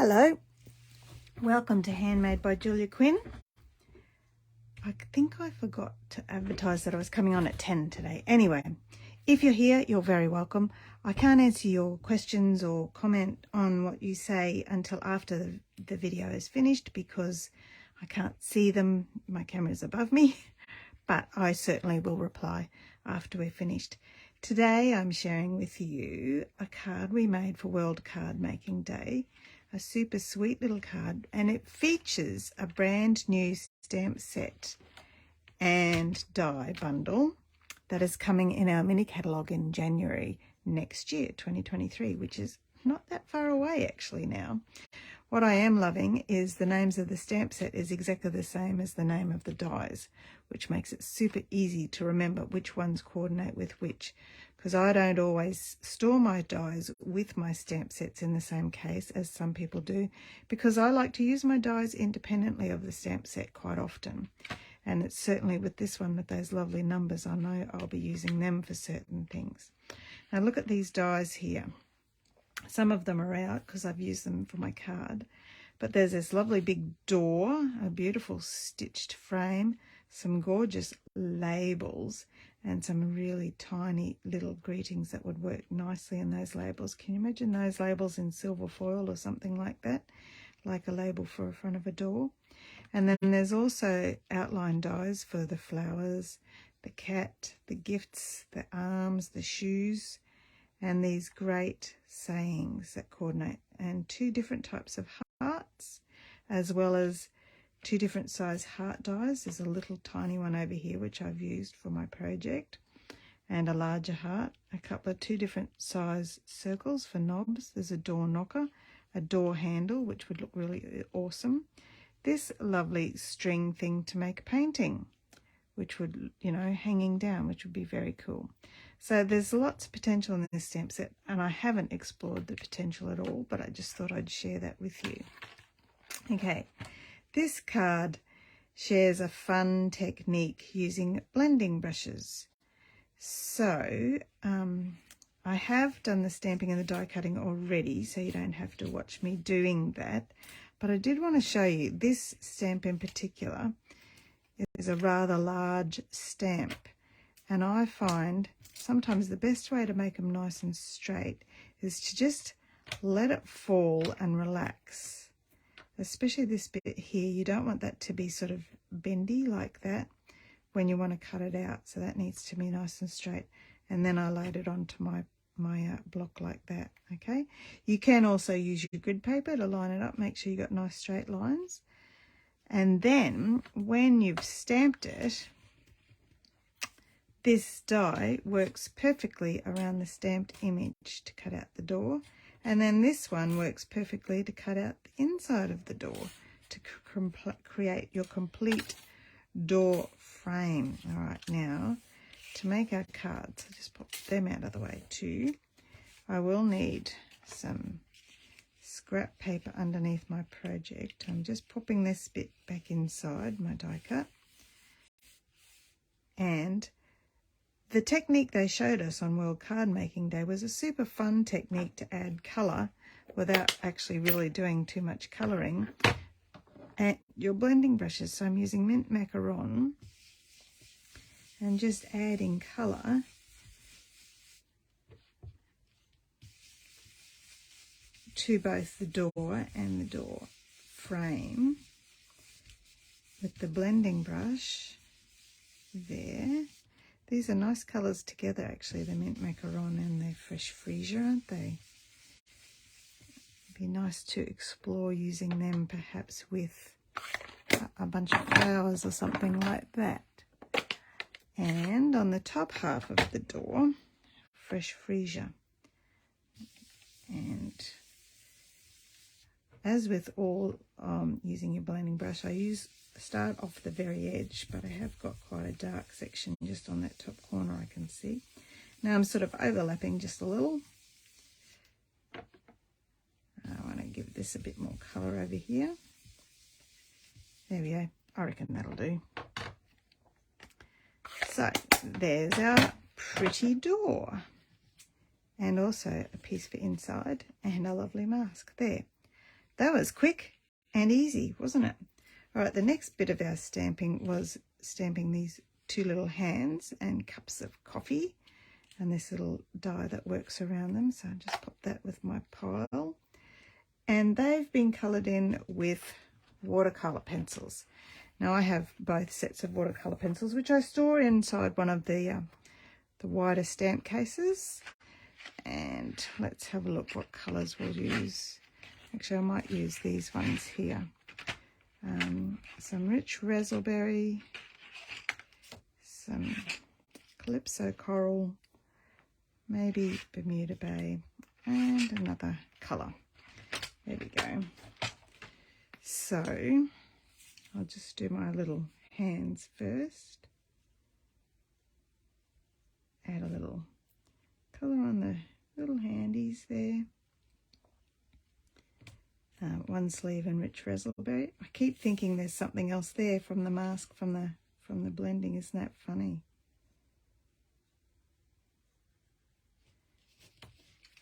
Hello, welcome to Handmade by Julia Quinn. I think I forgot to advertise that I was coming on at 10 today. Anyway, if you're here, you're very welcome. I can't answer your questions or comment on what you say until after the video is finished because I can't see them. My camera's above me, but I certainly will reply after we're finished. Today I'm sharing with you a card we made for World Card Making Day. A super sweet little card, and it features a brand new stamp set and die bundle that is coming in our mini catalogue in January next year, 2023, which is not that far away actually now. What I am loving is the names of the stamp set is exactly the same as the name of the dies, which makes it super easy to remember which ones coordinate with which, because I don't always store my dies with my stamp sets in the same case as some people do, because I like to use my dies independently of the stamp set quite often. And it's certainly with this one with those lovely numbers, I know I'll be using them for certain things. Now look at these dies here. Some of them are out because I've used them for my card, but there's this lovely big door, a beautiful stitched frame, some gorgeous labels, and some really tiny little greetings that would work nicely in those labels. Can you imagine those labels in silver foil or something like that, like a label for a front of a door? And then there's also outline dies for the flowers, the cat, the gifts, the arms, the shoes, and these great sayings that coordinate, and two different types of hearts, as well as two different size heart dies. There's a little tiny one over here which I've used for my project, and a larger heart, a couple of two different size circles for knobs. There's a door knocker, a door handle, which would look really awesome. This lovely string thing to make a painting, which would, hanging down, which would be very cool. So there's lots of potential in this stamp set, and I haven't explored the potential at all, but I just thought I'd share that with you. Okay, this card shares a fun technique using blending brushes. So I have done the stamping and the die cutting already, so you don't have to watch me doing that. But I did want to show you this stamp in particular. It is a rather large stamp, and I find sometimes the best way to make them nice and straight is to just let it fall and relax. Especially this bit here, you don't want that to be sort of bendy like that when you want to cut it out, so that needs to be nice and straight. And then I laid it onto my block like that. Okay, you can also use your grid paper to line it up, make sure you got nice straight lines. And then when you've stamped it, this die works perfectly around the stamped image to cut out the door. And then this one works perfectly to cut out the inside of the door to create your complete door frame. All right, now to make our cards, I'll just pop them out of the way too. I will need some scrap paper underneath my project. I'm just popping this bit back inside my die cut. And the technique they showed us on World Card Making Day was a super fun technique to add colour without actually really doing too much colouring. And your blending brushes, so I'm using mint macaron and just adding colour to both the door and the door frame with the blending brush there. These are nice colours together actually, the mint macaron and the fresh freesia, aren't they? It'd be nice to explore using them perhaps with a bunch of flowers or something like that. And on the top half of the door, fresh freesia. And as with all using your blending brush, I start off the very edge, but I have got quite a dark section just on that top corner I can see. Now I'm sort of overlapping just a little. I want to give this a bit more colour over here. There we go. I reckon that'll do. So there's our pretty door. And also a piece for inside and a lovely mask there. That was quick and easy, wasn't it? All right, the next bit of our stamping was stamping these two little hands and cups of coffee and this little die that works around them. So I just pop that with my pile. And they've been coloured in with watercolour pencils. Now I have both sets of watercolour pencils, which I store inside one of the wider stamp cases. And let's have a look what colours we'll use. Actually, I might use these ones here. Some rich raspberry, some calypso coral, maybe Bermuda Bay, and another colour. There we go. So I'll just do my little hands first. Add a little colour on the little handies there. One sleeve and rich raspberry. I keep thinking there's something else there from the mask, from the blending. Isn't that funny?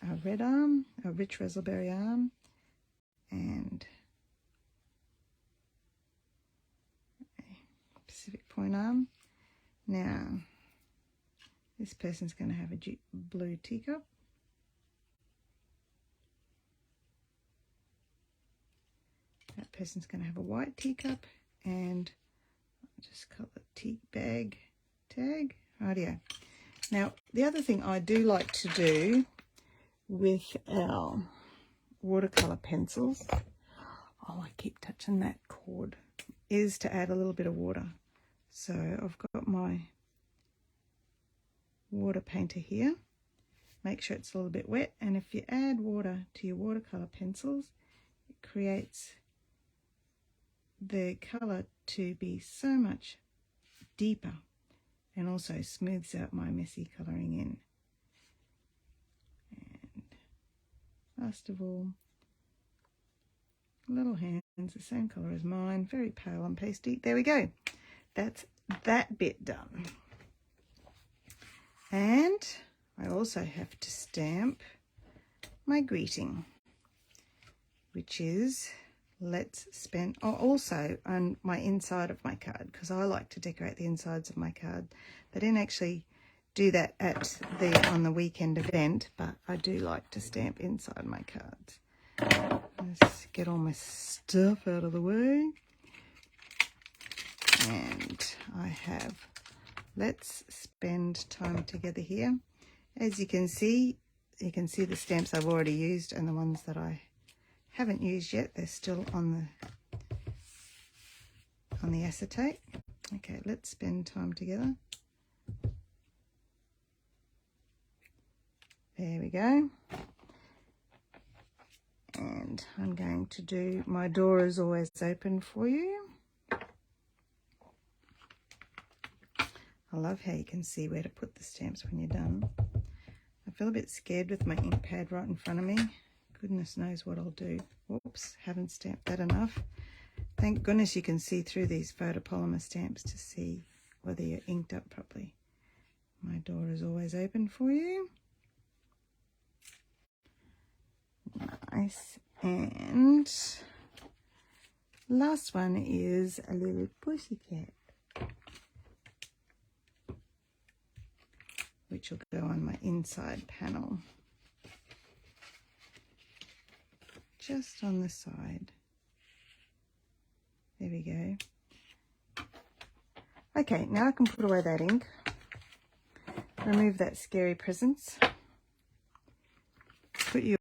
A red arm, a rich raspberry arm, and a Pacific Point arm. Now, this person's going to have a blue teacup. That person's going to have a white teacup, and I'll just call it tea bag tag. Rightio. Now, the other thing I do like to do with our watercolour pencils, oh, I keep touching that cord, is to add a little bit of water. So I've got my water painter here. Make sure it's a little bit wet, and if you add water to your watercolour pencils, it creates the colour to be so much deeper and also smooths out my messy colouring in. And last of all, little hands, the same colour as mine, very pale and pasty. There we go. That's that bit done. And I also have to stamp my greeting, which is let's spend, oh, also on my inside of my card, because I like to decorate the insides of my card. They didn't actually do that at on the weekend event, but I do like to stamp inside my cards. Let's get all my stuff out of the way. And I have let's spend time together here. As you can see the stamps I've already used, and the ones that I haven't used yet, they're still on the acetate. Okay, let's spend time together. There we go. And I'm going to do my door is always open for you. I love how you can see where to put the stamps when you're done. I feel a bit scared with my ink pad right in front of me. Goodness knows what I'll do. Whoops, haven't stamped that enough. Thank goodness you can see through these photopolymer stamps to see whether you're inked up properly. My door is always open for you. Nice. And last one is a little pussycat, which will go on my inside panel, just on the side. There we go. Okay, now I can put away that ink, remove that scary presence, put you